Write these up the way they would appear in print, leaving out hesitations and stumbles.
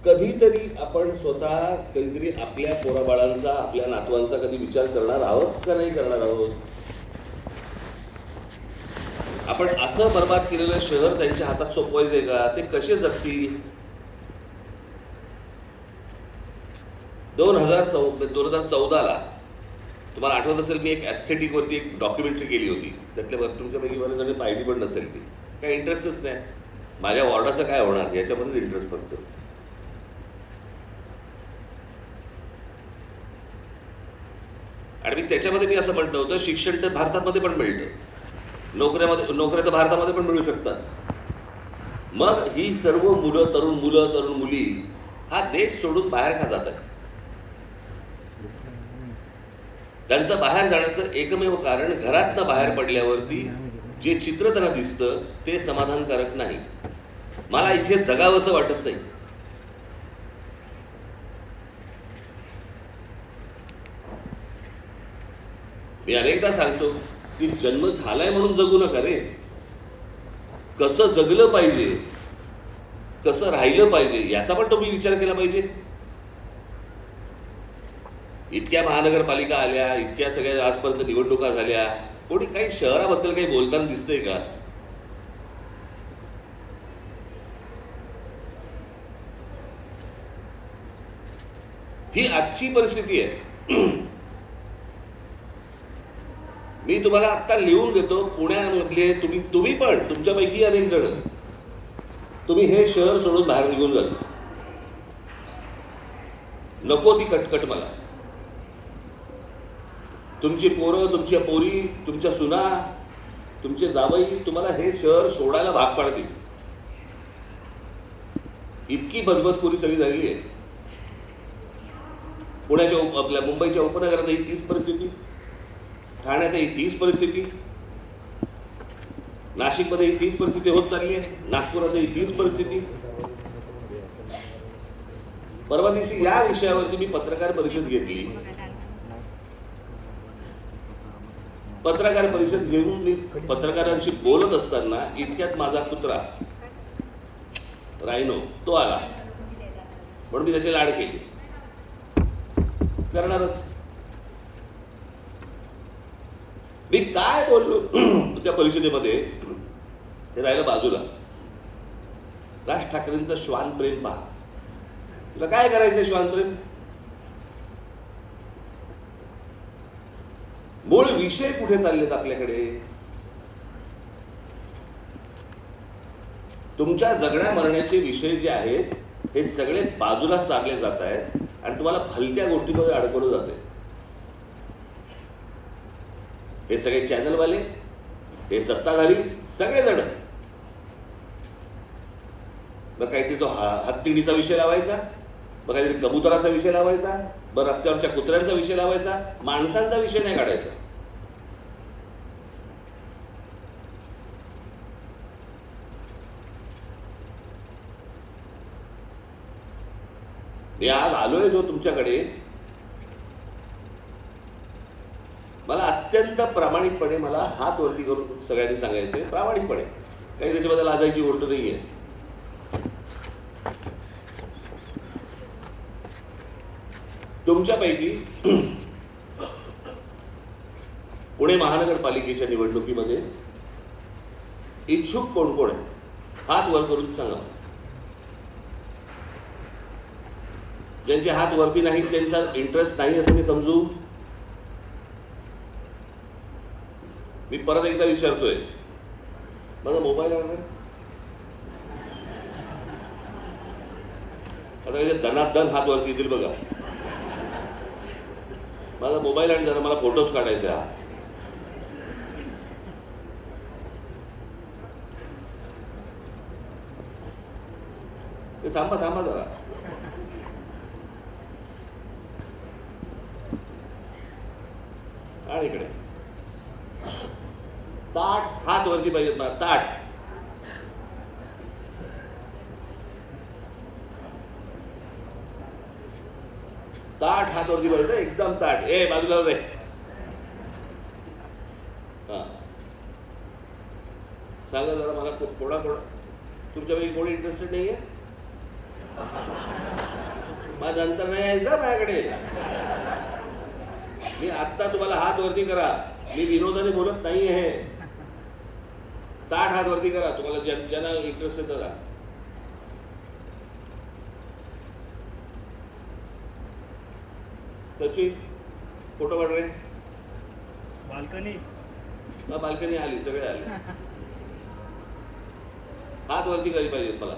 कधीतरी आपण स्वतः कधीतरी आपल्या पोराबाळांचा, आपल्या नातवांचा कधी विचार करणार आहोत का नाही करणार आहोत? आपण असं बर्बाद केलेलं शहर त्यांच्या हातात सोपवायचंय का? ते कसे जगतील? 2014ला तुम्हाला आठवत असेल, मी एक ॲस्थेटिक वरती एक डॉक्युमेंटरी केली होती. त्यातल्या तुमच्यापैकी बरेच जण पाहिली पण नसेल ती. काही इंटरेस्टच नाही. माझ्या वॉर्डाचं काय होणार याच्यामध्येच इंटरेस्ट फक्त. आणि मी त्याच्यामध्ये मी असं म्हटलं होतं, शिक्षण तर भारतामध्ये पण मिळतं, नोकऱ्या तर भारतामध्ये पण मिळू शकतात. मग ही सर्व तरुण मुली हा देश सोडून बाहेर का जात आहेत? त्यांचं बाहेर जाण्याचं एकमेव कारण, घरातनं बाहेर पडल्यावरती जे चित्र त्यांना दिसतं ते समाधानकारक नाही. मला इथे जगावंसं वाटत नाही. मी अनेकदा सांगतो की जन्म झालाय म्हणून जगू नका रे. कसं जगलं पाहिजे, कसं राहिलं पाहिजे याचा पण तुम्ही विचार केला पाहिजे. इतक्या महानगरपालिका आल्या, इतक्या सगळ्या आजपर्यंत निवडणुका झाल्या, कोणी काही शहराबद्दल काही बोलताना दिसतंय का? ही आजची परिस्थिती आहे. मी तुम्हाला आता लिहून देतो, पुण्यामधले तुम्ही पण, तुमच्यापैकी अनेक जण तुम्ही हे शहर सोडून बाहेर निघून जाल. नको ती कटकट मला. तुमची पोरं, तुमच्या पोरी, तुमच्या सुना, तुमचे जावई तुम्हाला हे शहर सोडायला भाग पाडतील. इतकी बजबजखोरी सगळी झालेली आहे. पुण्याच्या आपल्या मुंबईच्या उपनगरातही तीच परिस्थिती, ठाण्यातही तीच परिस्थिती, नाशिकमध्येही तीच परिस्थिती होत चालली आहे, नागपुरातही तीच परिस्थिती. परवा दिवशी या विषयावरती मी पत्रकार परिषद घेतली. पत्रकार परिषद घेऊन मी पत्रकारांशी बोलत असताना इतक्यात माझा कुत्रा रायनो तो आला, म्हणून मी त्याचे लाड केले. करणारच. मी काय बोललो त्या परिषदेमध्ये हे राहिलं बाजूला. राज ठाकरेंचं श्वान प्रेम पहा. तुला काय करायचंय श्वान प्रेम? मूळ विषय कुठे चाललेत आपल्याकडे? तुमच्या जगण्या मरण्याचे विषय जे आहेत हे सगळे बाजूला सारले जात आहेत आणि तुम्हाला भलत्या गोष्टीमध्ये अडकवलं जाते. हे सगळे चॅनलवाले, हे सत्ताधारी, सगळेजण. मग काहीतरी तो हत्तीडीचा विषय लावायचा, मग काहीतरी कबुतराचा विषय लावायचा, मग रस्त्यावरच्या कुत्र्यांचा विषय लावायचा, माणसांचा विषय नाही काढायचा. मी आज आलोय जो तुमच्याकडे, मला अत्यंत प्रामाणिकपणे मला हात वरती करून सगळ्यांनी सांगायचे, प्रामाणिकपणे, काही त्याच्याबद्दल लाजायची गोष्ट नाहीये. तुमच्यापैकी पुणे महानगरपालिकेच्या निवडणुकीमध्ये इच्छुक कोण कोण आहे? हात वर करून सांगा. ज्यांचे हात वरती नाहीत, त्यांचा इंटरेस्ट नाही असं मी समजू. मी परत एकदा विचारतोय, माझा मोबाईल आहे आता, धनाधन हात वरती येतील बघा. माझा मोबाईल आणि जरा मला फोटोज काढायचे. थांबा थांबा जरा. आणि इकडे ताट हात वरती पाहिजेत मला. ताट ताट हात वरती पाहिजे, एकदम ताट. ए बाजूला रे. हा सांगा जरा मला, कोणा तुमच्यापैकी कोणी इंटरेस्टेड नाहीये? मग नंतर नाही यायचं माझ्याकडे. मी आत्ता तुम्हाला हात वरती करा, मी विनोदाने बोलत नाही आहे. ताठ हात वरती करा, तुम्हाला ज्यांना इंटरेस्ट आहे त्याला. सचिन फोटो काढ रे. बाल्कनी आली, सगळे आले. हात वरती करी पाहिजेत मला.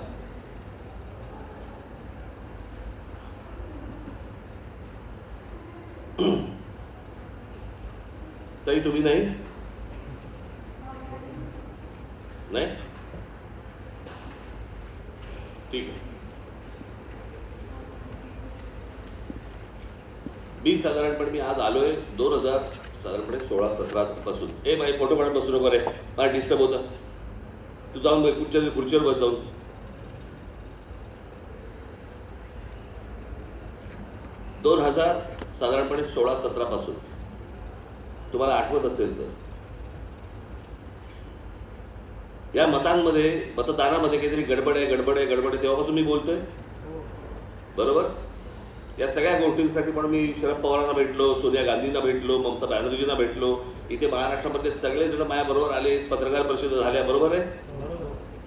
तरी तुम्ही नाही नाही ठीक आहे. मी साधारणपणे मी आज आलोय 2000 साधारणपणे 16-17 पासून. माझे फोटो काढत बसू नको रे, मला डिस्टर्ब होतं. तू जाऊन खुर्चीवर बस जाऊन. साधारणपणे 16-17 पासून तुम्हाला आठवत असेल तर या मतदानामध्ये काहीतरी गडबड आहे तेव्हापासून मी बोलतोय. बरोबर. या सगळ्या गोष्टींसाठी पण मी शरद पवारांना भेटलो, सोनिया गांधींना भेटलो, ममता बॅनर्जींना भेटलो. इथे महाराष्ट्रामध्ये सगळेजण माझ्याबरोबर आले, पत्रकार परिषद झाल्या. बरोबर आहे.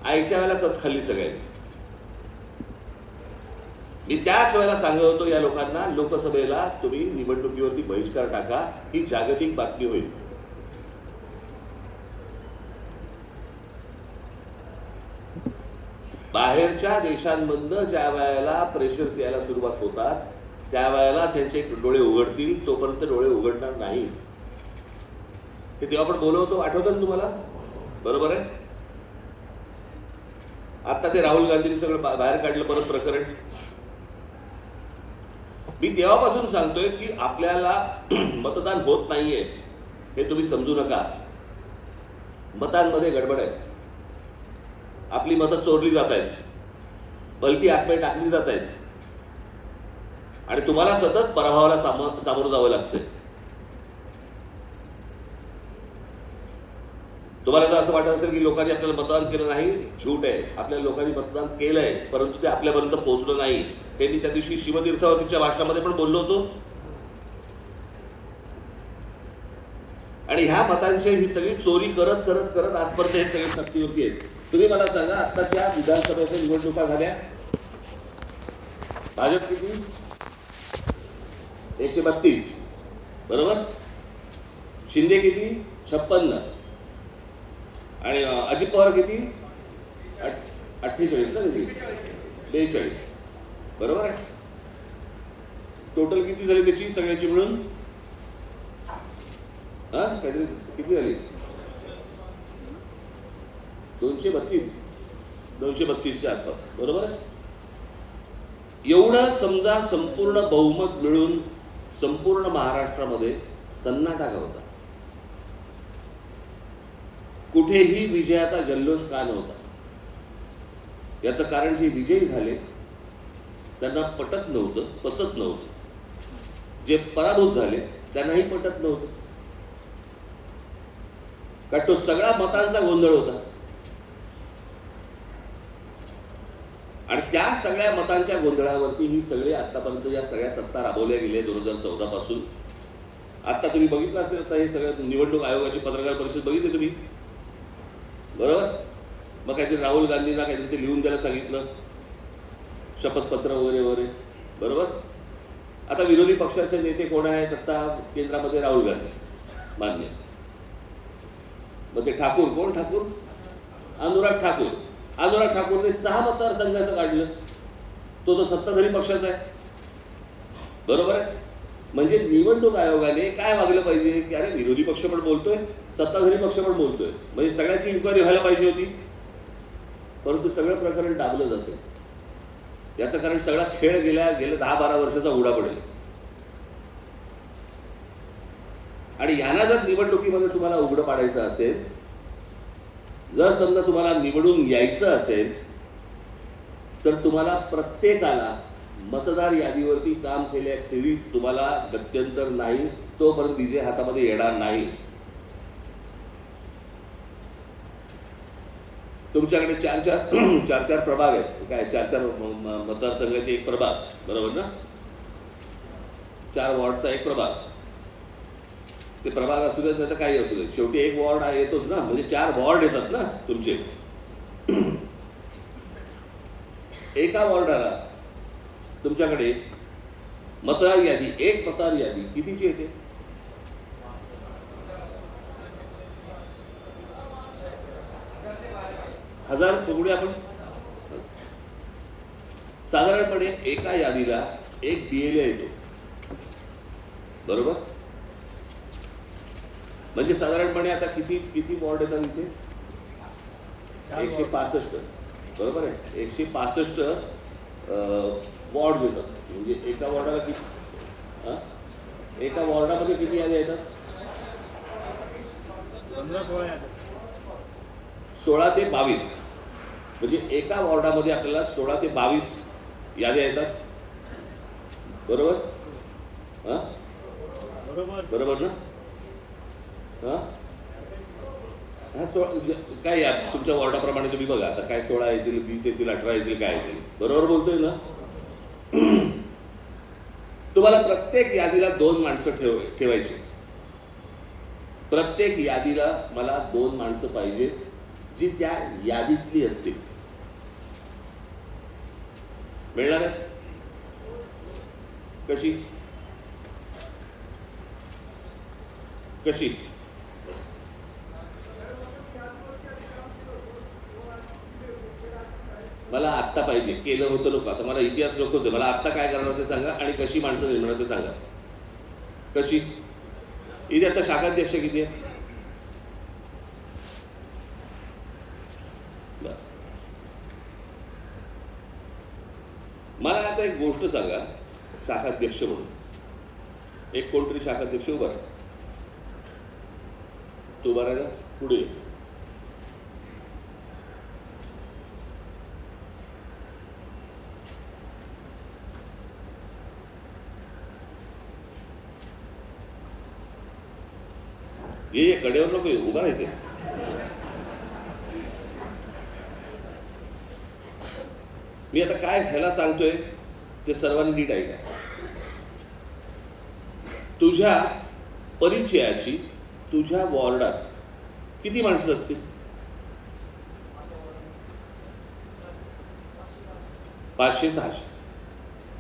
ऐकत्या वेळेला कच खाल्ली सगळ्यांनी. मी त्याच वेळेला सांगत होतो या लोकांना, लोकसभेला तुम्ही निवडणुकीवरती बहिष्कार टाका, ही जागतिक बातमी होईल. बाहेरच्या देशांमधनं ज्या वेळेला प्रेशर्स यायला सुरुवात होतात त्यावेळेला त्यांचे डोळे उघडतील, तोपर्यंत डोळे उघडणार नाही. हे तेव्हा आपण बोलवतो, आठवतं ना तुम्हाला? बरोबर आहे. आता ते राहुल गांधींनी सगळं बाहेर काढलं परत प्रकरण. मी तेव्हापासून सांगतोय की आपल्याला मतदान होत नाहीये हे तुम्ही समजू नका. मतांमध्ये गडबड आहे. आपली मतं चोरली जात आहेत, भलती आत्मे टाकली जात आहेत आणि तुम्हाला सतत पराभवाला सामोरं जावं लागतंय. तुम्हाला जर असं वाटत असेल की लोकांनी आपल्याला मतदान केलं नाही, झूट आहे. आपल्या लोकांनी मतदान केलंय, परंतु ते आपल्यापर्यंत पोहोचलं नाही. हे मी त्या दिवशी शिवतीर्थावरतीच्या भाषणामध्ये पण बोललो होतो. आणि ह्या मतांची ही सगळी चोरी करत करत करत आजपर्यंत हे सगळे सत्तेवरती आहेत. तुम्ही मला सांगा, आत्ताच्या विधानसभेच्या निवडणुका झाल्या, भाजप किती? 132. बरोबर. शिंदे किती? 56. आणि अजित पवार किती? 48 ना, किती? 42. बरोबर आहे. टोटल किती झाली त्याची सगळ्याची मिळून? काहीतरी किती झाली? 232च्या आसपास. बरोबर आहे. एवढं समजा संपूर्ण बहुमत मिळून संपूर्ण महाराष्ट्रामध्ये सन्नाटा होता. कुठेही विजयाचा जल्लोष का नव्हता? याचं कारण जे विजयी झाले त्यांना पटत नव्हतं, पचत नव्हतं. जे पराभूत झाले त्यांनाही पटत नव्हतं. कारण तो सगळा मतांचा गोंधळ होता. आणि त्या सगळ्या मतांच्या गोंधळावरती ही सगळे आतापर्यंत या सगळ्या सत्ता राबवल्या गेल्या 2014 पासून. आता तुम्ही बघितलं असेल तर हे सगळं निवडणूक आयोगाची पत्रकार परिषद बघितली तुम्ही. बरोबर. मग काहीतरी राहुल गांधींना काहीतरी ते लिहून द्यायला सांगितलं, शपथपत्र वगैरे वगैरे. बरोबर. आता विरोधी पक्षाचे नेते कोण आहेत आता केंद्रामध्ये? राहुल गांधी, मान्य. मग ते ठाकूर कोण? ठाकूर अनुराग ठाकूर. अनुराग ठाकूरने 6 मतदारसंघाचं काढलं. तो सत्ताधारी पक्षाचा आहे. बरोबर आहे. म्हणजे निवडणूक आयोगाने काय वागलं पाहिजे की अरे विरोधी पक्ष पण बोलतोय, सत्ताधारी पक्ष पण बोलतोय, म्हणजे सगळ्याची इन्क्वायरी व्हायला पाहिजे होती. परंतु सगळं प्रकरण दाबलं जातं. याचं कारण सगळा खेळ गेल्या 10-12 वर्षाचा उडा पडेल. आणि यांना जर निवडणुकीमध्ये तुम्हाला उघडं पाडायचं असेल, जर समजा तुम्हाला निवडून यायचं असेल, तर तुम्हाला प्रत्येकाला मतदार यादीवरती काम केल्याखेरीज तुम्हाला गत्यंतर नाही, तोपर्यंत विजय हातामध्ये येणार नाही. तुमच्याकडे 4-4 प्रभाग आहेत. काय 4-4 मतदारसंघाचे एक प्रभाग. बरोबर ना. 4 वॉर्डचा एक प्रभाग. ते प्रभाग असू देत नाही तर काही असू देत, शेवटी एक वॉर्ड येतोच ना, म्हणजे 4 वॉर्ड येतात ना तुमचे. एका वॉर्डाला तुमच्याकडे मतदार यादी, एक मतदार यादी कितीची येते? 1000 पकडूया आपण. साधारणपणे एका यादीला एक BLA येतो, बरोबर? म्हणजे साधारणपणे आता किती किती वॉर्ड येतात इथे? 165, बरोबर आहे. 165 वॉर्ड येतात. म्हणजे एका वॉर्डाला किती, एका वॉर्डामध्ये किती याद्या येतात? 16 ते 22. म्हणजे एका वॉर्डामध्ये आपल्याला 16 ते 22 याद्या येतात, बरोबर? बरोबर ना? काय या तुमच्या वॉर्डाप्रमाणे तुम्ही बघा, आता काय 16 येतील, 20 येतील, 18 येतील, काय येतील, बरोबर बोलतोय ना? तुम्हाला प्रत्येक यादीला 2 माणसं ठेवायची. प्रत्येक यादीला मला 2 माणसं पाहिजे जी त्या यादीतली असतील. मिळणार आहे? कशी कशी? मला आत्ता पाहिजे, केलं होतं नको. आता मला इतिहास नको होते, मला आत्ता काय करणार ते सांगा आणि कशी माणसं नेमणार ते सांगा. कशी? इथे आता शाखाध्यक्ष किती आहे? मला आता एक गोष्ट सांगा, शाखाध्यक्ष म्हणून एक कोणतरी शाखाध्यक्ष उभा राहा. तो उभा राहिला पुढे. ये कडेवर नको, उभा राहते. मी आता काय ह्याला सांगतोय ते सर्वांनी नीट ऐका. तुझ्या परिचयाची तुझ्या वॉर्डात किती माणसं असतील? 500-600,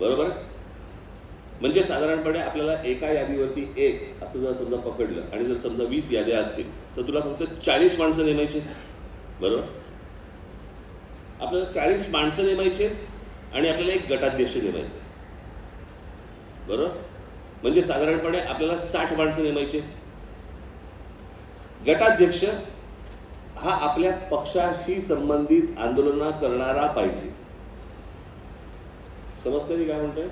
बरोबर? म्हणजे साधारणपणे आपल्याला एका यादीवरती एक असं जर समजा पकडलं आणि जर समजा 20 याद्या असतील तर तुला फक्त 40 माणसं नेमायचे, बरोबर? आपल्याला 40 माणसं नेमायचे आणि आपल्याला एक गटाध्यक्ष नेमायचे, बरोबर? म्हणजे साधारणपणे आपल्याला 60 माणसं नेमायचे. गटाध्यक्ष हा आपल्या पक्षाशी संबंधित आंदोलन करणारा पाहिजे. समजतं मी काय म्हणतोय?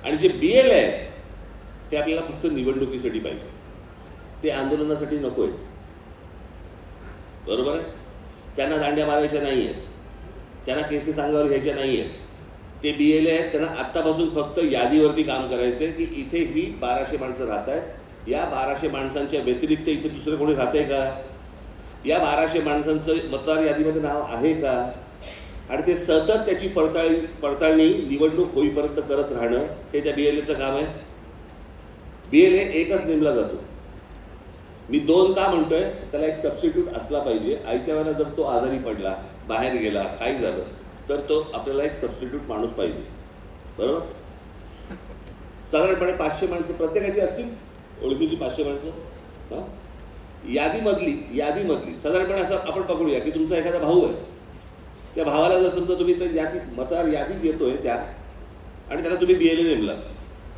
आणि जे BLA आहे ते आपल्याला फक्त निवडणुकीसाठी पाहिजे, ते आंदोलनासाठी नको आहेत, बरोबर आहे? त्यांना दांड्या मारायच्या नाही आहेत, त्यांना केसेस अंगावर घ्यायच्या नाही आहेत. ते BLA आहेत, त्यांना आत्तापासून फक्त यादीवरती काम करायचं आहे की इथे ही 1200 माणसं राहत आहेत. या 1200 माणसांच्या व्यतिरिक्त इथे दुसरं कोणी राहतंय का? या 1200 माणसांचं मतदार यादीमध्ये नाव आहे का? आणि ते सतत त्याची पडताळणी निवडणूक होईपर्यंत करत राहणं हे त्या BLAचं काम आहे. BLA एकच नेमला जातो. मी 2 का म्हणतोय? त्याला एक सबस्टिट्यूट असला पाहिजे. आयत्या वेळेला जर तो आजारी पडला, बाहेर गेला, काही झालं तर तो आपल्याला एक सबस्टिट्यूट माणूस पाहिजे, बरोबर? साधारणपणे 500 माणसं प्रत्येकाची असतील, ओळखीची 500 माणसं. यादीमधली साधारणपणे असं आपण पकडूया की तुमचा एखादा भाऊ आहे. त्या भावाला जर समजा तुम्ही तर मतदार यादीत येतोय त्या आणि त्याला तुम्ही BLA नेमला,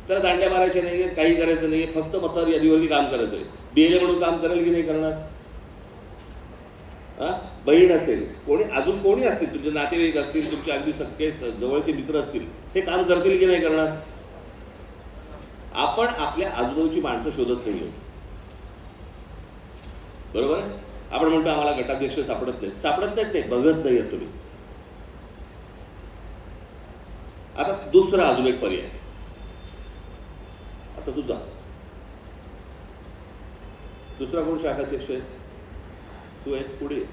त्याला दांड्या मारायच्या नाही, काही करायचं नाही, फक्त मतदार यादीवरती काम करायचं आहे. BLA म्हणून काम करेल की नाही करणार? बहीण असेल, कोणी अजून कोणी असतील, तुमचे नातेवाईक असतील, तुमचे अगदी सगळे जवळचे मित्र असतील, हे काम करतील की नाही करणार? आपण आपल्या आजूबाजूची माणसं शोधत नाही, बरोबर? आपण म्हणतो आम्हाला गटाध्यक्ष सापडत नाहीत ते बघत नाहीये तुम्ही. आता दुसरा अजून एक पर्याय, आता तुझा दुसरा कोण शाखाध्यक्ष आहे? तू आहे, पुढे.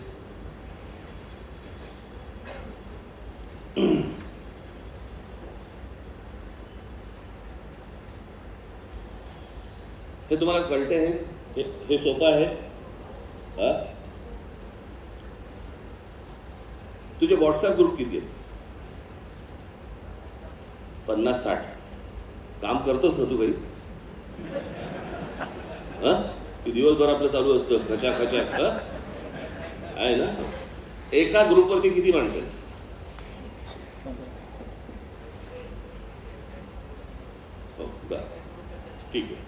हे तुम्हाला कळते? हे सोपं आहे? हा, तुझे व्हॉट्सअप ग्रुप किती आहेत? 50-60. काम करतोस ना तू काही? हा, की दिवसभर आपलं चालू असतं खचा खचा? आहे ना? एका ग्रुपवरती किती माणसं आहेत? हो, बरं, ठीक आहे.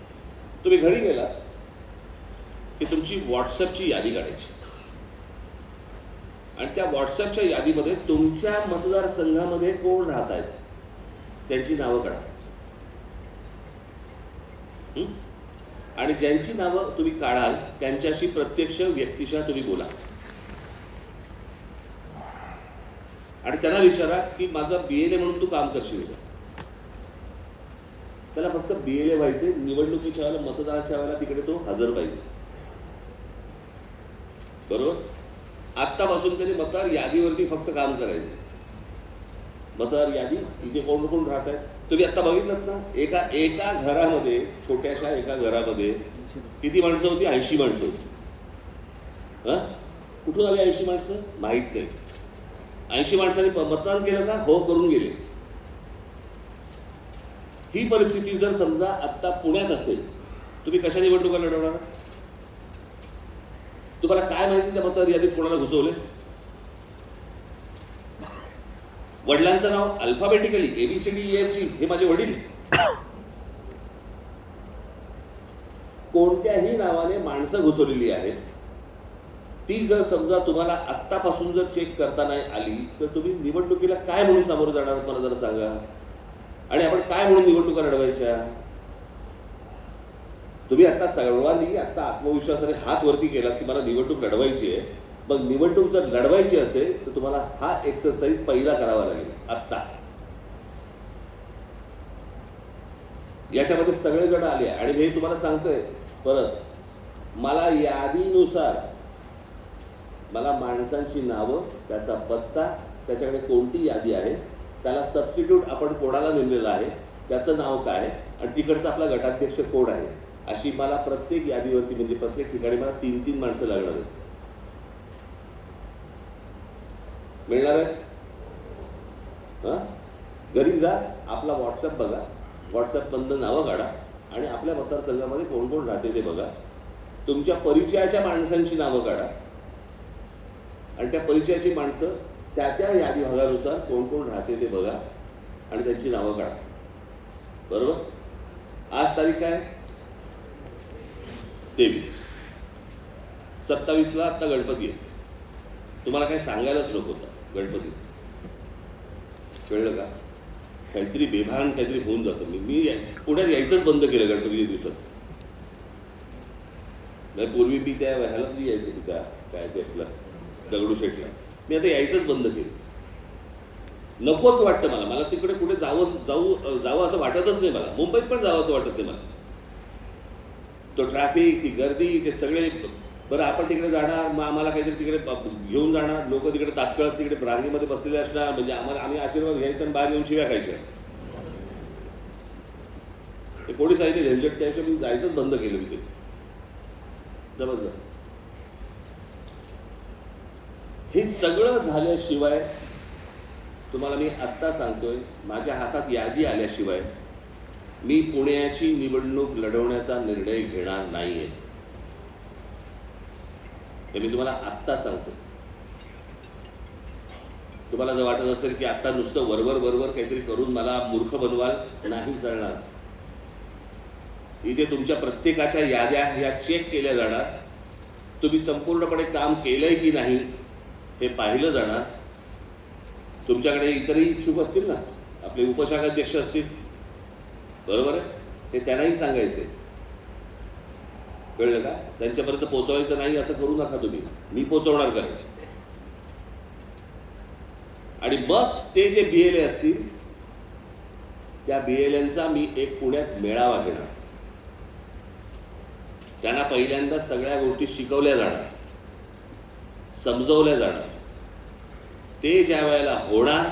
तुम्ही घरी गेला की तुमची व्हॉट्सअपची यादी काढायची आणि त्या व्हॉट्सअपच्या यादीमध्ये तुमच्या मतदारसंघामध्ये कोण राहत आहेत त्यांची नावं काढा. आणि ज्यांची नावं तुम्ही काढाल त्यांच्याशी प्रत्यक्ष व्यक्तिशः तुम्ही बोला आणि त्यांना विचारा की माझा BLA म्हणून तू काम करशील का? त्याला फक्त BLA व्हायचे, निवडणुकीच्या वेळेला मतदानाच्या वेळेला तिकडे तो हजर पाहिजे. बरोबर? आत्तापासून त्यांनी मतदार यादीवरती फक्त काम करायचं. मतदार यादी इथे कोण कोण राहत आहे तुम्ही आत्ता बघितलं ना. एका घरामध्ये, छोट्याशा एका घरामध्ये किती माणसं होती? 80 माणसं होती. हा, कुठून आली 80 माणसं? माहीत नाही. 80 माणसांनी मतदान केलं का? हो, करून गेले. ही परिस्थिती जर समजा आत्ता पुण्यात असेल, तुम्ही कशा निवडणुका लढवणार? तुम्हाला काय माहिती त्या मतदार यादीत कोणाला घुसवले? वडिलांचं नाव अल्फाबेटिकली ABCDEFG हे माझे वडील. कोणत्याही नावाने माणसं घुसवलेली आहेत. ती जर समजा तुम्हाला आत्तापासून जर चेक करता नाही आली तर तुम्ही निवडणुकीला काय म्हणून सामोरं जाणार मला जरा सांगा. आणि आपण काय म्हणून निवडणुका लढवायच्या? तुम्ही आता सर्वांनी आता आत्मविश्वासाने हात वरती केला की मला निवडणूक लढवायची आहे. मग निवडणूक जर लढवायची असेल तर तुम्हाला हा एक्सरसाइज पहिला करावा लागेल. आत्ता याच्यामध्ये सगळेजण आले आणि हे तुम्हाला सांगतोय परत, मला यादीनुसार मला माणसांची नावं, त्याचा पत्ता, त्याच्याकडे कोणती यादी आहे, त्याला सबस्टिट्यूट आपण कोणाला नेमलेलं आहे, त्याचं नाव काय आणि तिकडचा आपला गटाध्यक्ष कोण आहे, अशी मला प्रत्येक यादीवरती म्हणजे प्रत्येक ठिकाणी मला 3-3 माणसं लागणार आहेत. मिळणार आहे? हां, घरी जा, आपला व्हॉट्सअप बघा, व्हॉट्सअपमधनं नावं काढा आणि आपल्या मतदारसंघामध्ये कोण कोण राहते ते बघा. तुमच्या परिचयाच्या माणसांची नावं काढा आणि त्या परिचयाची माणसं त्या त्या यादी भागानुसार कोण कोण राहते ते बघा आणि त्यांची नावं काढा. बरोबर? आज तारीख काय? 23. 27ला आता गणपती आहे. तुम्हाला काही सांगायलाच नको होतं गणपती. कळलं का? काहीतरी बेभान काहीतरी होऊन जातं. मी पुण्यात यायचंच बंद केलं गणपतीच्या दिवसात. नाही, पूर्वी मी त्या ह्याला तरी यायचं की काय ते आपलं दगडूशेठला. मी आता यायचंच बंद केलं. नकोच वाटतं मला तिकडे कुठे जावं असं वाटतच नाही मला. मुंबईत पण जावं असं वाटत नाही मला. तो ट्रॅफिक, ती गर्दी, ते सगळे. बरं, आपण तिकडे जाणार, मग आम्हाला काहीतरी तिकडे घेऊन जाणार, लोक तिकडे तात्काळ तिकडे रांगेमध्ये बसलेले असणार, म्हणजे आम्ही आशीर्वाद घ्यायचा आणि बाहेर येऊन शिव्या खायच्या. ते कोणी सांगितलं झंझट, त्याशिवाय मी जायचंच बंद केलं. मी ते जबरदस्त. हे सगळं झाल्याशिवाय तुम्हाला मी आत्ता सांगतोय, माझ्या हातात यादी आल्याशिवाय मी पुण्याची निवडणूक लढवण्याचा निर्णय घेणार नाहीये. हे मी तुम्हाला आत्ता सांगतो. तुम्हाला जर वाटत असेल की आत्ता नुसतं वरवर काहीतरी करून मला मूर्ख बनवाल, नाही चालणार. इथे तुमच्या प्रत्येकाच्या याद्या ह्या चेक केल्या जाणार. तुम्ही संपूर्णपणे काम केलंय की नाही हे पाहिलं जाणार. तुमच्याकडे इतरही इच्छुक असतील ना, आपले उपशाखाध्यक्ष असतील, बरोबर आहे, ते त्यांनाही सांगायचे. कळलं का? त्यांच्यापर्यंत पोहोचवायचं नाही असं करू नका तुम्ही. मी पोहोचवणार का? आणि मग ते जे BLA असतील त्या BLAंचा मी एक पुण्यात मेळावा घेणार. त्यांना पहिल्यांदा सगळ्या गोष्टी शिकवल्या जाणार, समजवल्या जाणार. ते ज्या वेळेला होणार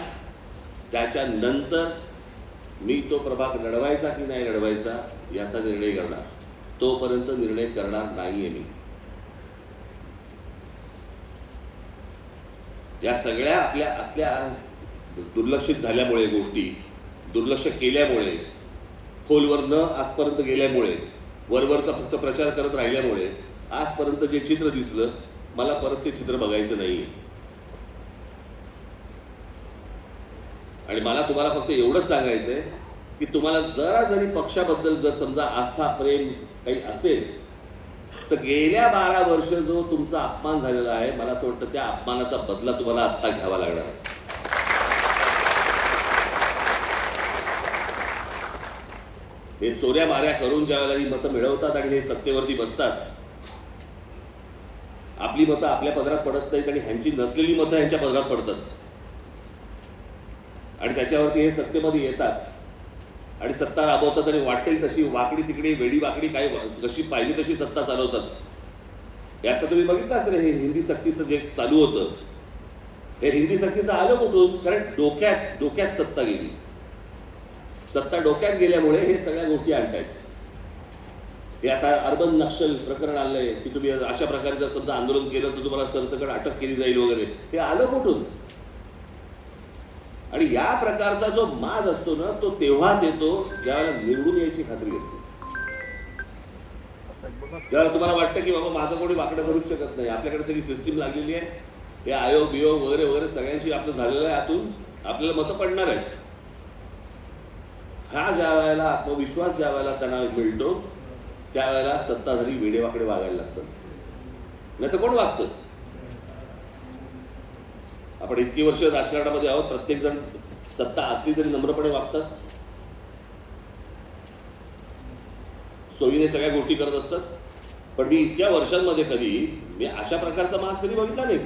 त्याच्यानंतर मी तो प्रभाग लढवायचा की नाही लढवायचा याचा निर्णय करणार. तोपर्यंत निर्णय करणार नाहीये मी. या सगळ्या आपल्या असल्या दुर्लक्षित झाल्यामुळे, गोष्टी दुर्लक्ष केल्यामुळे, खोलवर न आजपर्यंत गेल्यामुळे, वरवरचा फक्त प्रचार करत राहिल्यामुळे आजपर्यंत जे चित्र दिसलं, मला परत ते चित्र बघायचं नाहीये. आणि मला तुम्हाला फक्त एवढंच सांगायचंय की तुम्हाला जरा जरी पक्षाबद्दल जर समजा आस्था, प्रेम काही असेल, तर गेल्या 12 वर्ष जो तुमचा अपमान झालेला आहे, मला असं वाटतं त्या अपमानाचा बदला तुम्हाला आत्ता घ्यावा लागणार आहे. हे चोऱ्या माऱ्या करून ज्यावेळेला ही मतं मिळवतात आणि हे सत्तेवरती बसतात, आपली मतं आपल्या पदरात पडत नाहीत आणि ह्यांची नसलेली मतं ह्यांच्या पदरात पडतात आणि त्याच्यावरती हे सत्तेमध्ये येतात आणि सत्ता राबवतात आणि वाटेल तशी वाकडी तिकडे वेडी वाकडी काय कशी पाहिजे तशी सत्ता चालवतात. हे आता तुम्ही बघितलं असेल, हे हिंदी सक्तीचं जे चालू होतं, हे हिंदी सक्तीचं आलं कुठून? कारण डोक्यात सत्ता गेली. सत्ता डोक्यात गेल्यामुळे हे सगळ्या गोष्टी आणतायत. हे आता अर्बन नक्षल प्रकरण आलंय की तुम्ही अशा प्रकारे जर समजा आंदोलन केलं तर तुम्हाला सरसकट अटक केली जाईल वगैरे. हे आलं कुठून? आणि या प्रकारचा जो माज असतो ना, तो तेव्हाच येतो ज्यावेळेला निवडून यायची खात्री असते. ज्यावेळेला तुम्हाला वाटतं की बाबा माझं कोणी वाकडं करूच शकत नाही, आपल्याकडे सगळी सिस्टीम लागलेली आहे, हे आयोग बियोग वगैरे वगैरे सगळ्यांशी आपलं झालेलं आहे, आतून आपल्याला मतं पडणार आहेत. हा ज्या वेळेला आत्मविश्वास ज्या वेळेला त्यांना मिळतो, त्यावेळेला सत्ताधारी वेडेवाकडे वागायला लागतात. नाही तर कोण वागतं? आपण इतकी वर्ष राजकारणामध्ये आहोत, प्रत्येक जण सत्ता असली तरी नम्रपणे वागतात, सोयीने सगळ्या गोष्टी करत असतात. पण मी इतक्या वर्षांमध्ये कधी मी अशा प्रकारचा माज कधी बघितला नाही.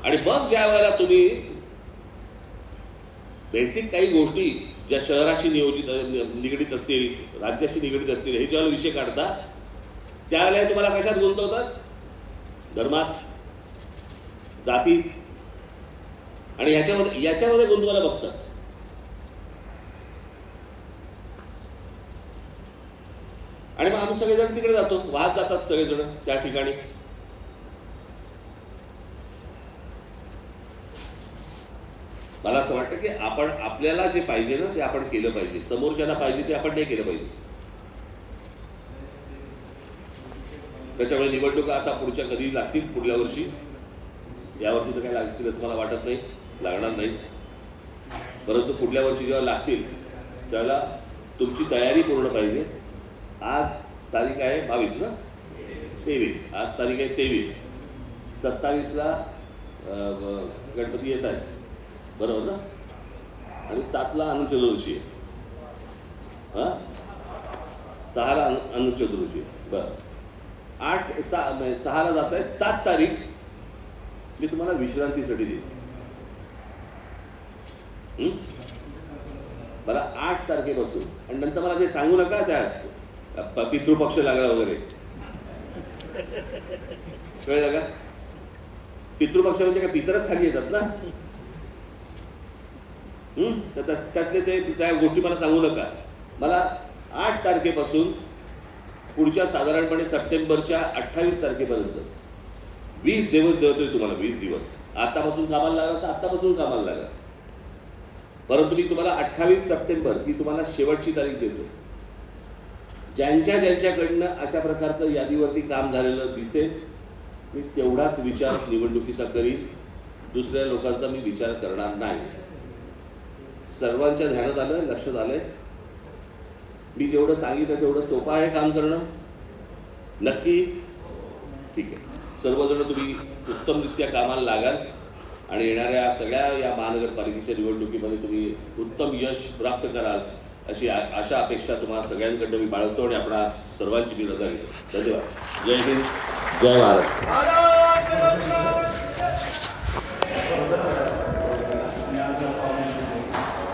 आणि मग ज्या वेळेला तुम्ही बेसिक काही गोष्टी ज्या शहराशी निगडीत असतील, राज्याशी निगडीत असतील, हे ज्यावेळेला विषय काढता, त्यावेळेला तुम्हाला कशात गुंतवतात? धर्मात, जातीत आणि याच्यामध्ये गुंतवायला बघतात. आणि मग आम्ही सगळेजण तिकडे जातो, वाहत जातात सगळेजण त्या ठिकाणी. मला असं वाटतं की आपण आपल्याला जे पाहिजे ना ते आपण केलं पाहिजे, समोरच्याला पाहिजे ते आपण नाही केलं पाहिजे. त्याच्यामुळे निवडणुका आता पुढच्या कधी लागतील, पुढल्या वर्षी. यावर्षी तर काय लागतील असं मला वाटत नाही, लागणार नाही. परंतु पुढल्या वर्षी जेव्हा लागतील त्यावेळेला तुमची तयारी पूर्ण पाहिजे. आज तारीख आहे 22 ना, 23. आज तारीख आहे 23. 27ला गणपती येत आहे, बरोबर ना? आणि 7ला अनंत चतुर्दशी आहे. 6ला अनंत चतुर्दशी. बरं, 6ला जात आहे. 7 तारीख मी तुम्हाला विश्रांतीसाठी देईन. मला 8 तारखेपासून, आणि नंतर मला ते सांगू नका त्या पितृपक्ष लागला वगैरे, कळलं का? पितृपक्ष म्हणजे काय, पितरच खाली येतात ना. त्यातले ते त्या गोष्टी मला सांगू नका. मला 8 तारखेपासून पुढच्या साधारणपणे सप्टेंबरच्या 28 तारखेपर्यंत 20 दिवस देतोय तुम्हाला. 20 दिवस आतापासून कामाला लागला तर आतापासून कामाला लागला. परंतु मी तुम्हाला 28 सप्टेंबर ही तुम्हाला शेवटची तारीख देतो. ज्यांच्याकडनं अशा प्रकारचं यादीवरती काम झालेलं दिसेल, मी तेवढाच विचार निवडणुकीचा करीन, दुसऱ्या लोकांचा मी विचार करणार नाही. सर्वांच्या ध्यानात आलं, लक्षात आलंय. मी जेवढं सांगितलं तेवढं सोपं आहे काम करणं. नक्की? ठीक आहे. सर्वजण तुम्ही उत्तमरित्या कामाला लागाल आणि येणाऱ्या सगळ्या या महानगरपालिकेच्या निवडणुकीमध्ये तुम्ही उत्तम यश प्राप्त कराल अशी आशा अपेक्षा तुम्हाला सगळ्यांकडनं मी बाळगतो आणि आपणा सर्वांची मी रजा घेतो. धन्यवाद. जय हिंद, जय भारत.